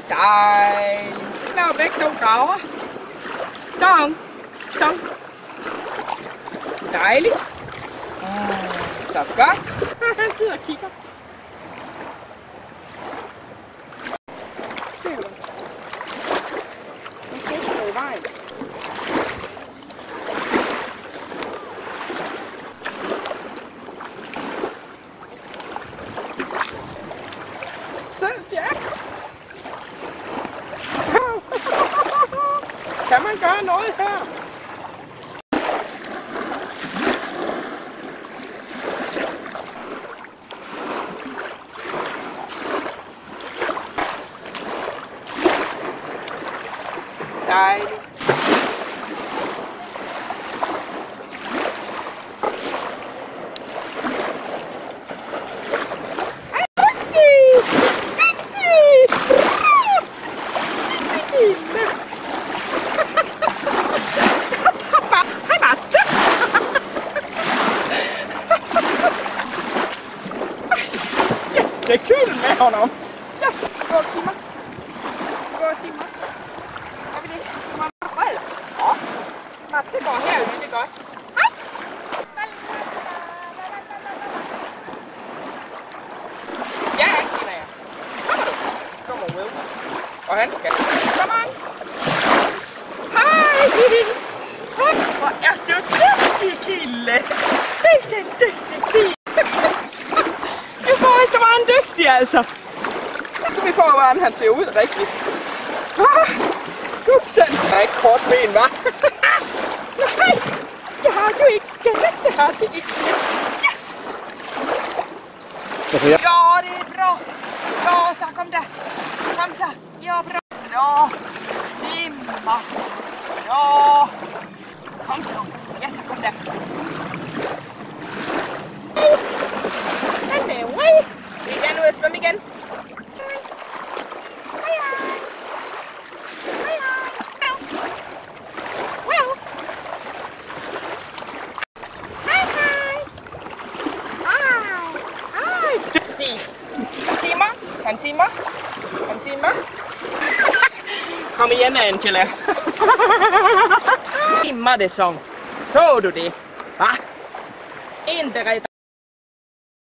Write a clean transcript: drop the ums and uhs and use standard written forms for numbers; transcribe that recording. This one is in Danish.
Dejligt. Nu laver begge to graver. Sådan. Sådan. Dejligt. Så godt. Han sidder og kigger. Jack. Kan man gøre noget her? Dejligt. Det er kølen med honom. Ja, gå og sig mig. Gå og sig mig. Er vi det? Du har en brille. Ja. Det går herude, det går også. Hej. Ja, kender jeg. Kommer du? Kommer Will. Og han skal. Kom on. Hej. Hvor er du dygtig, Kille. Det er en dygtig Kille. Det var en dygtig, altså. Vi får, hvordan han ser ud rigtigt. Upsen. Der er ikke kort ben, hva'? Nej, det har du ikke. Det har du ikke. Ja. Ja, det är bra. Ja, så kom där. Kom så. Ja, bra. Bra. Simma. Ja. Kom så. Ja, så kom där. Hej. Vi kan nu svømme igen. Hej. Hej. Well. Hej. Hej. Dygtig. Sig mig. Kan sige mig. Kan sige mig. Kom igen, Angela. Sig mig det så. Så du det? Hva? Inte rätt.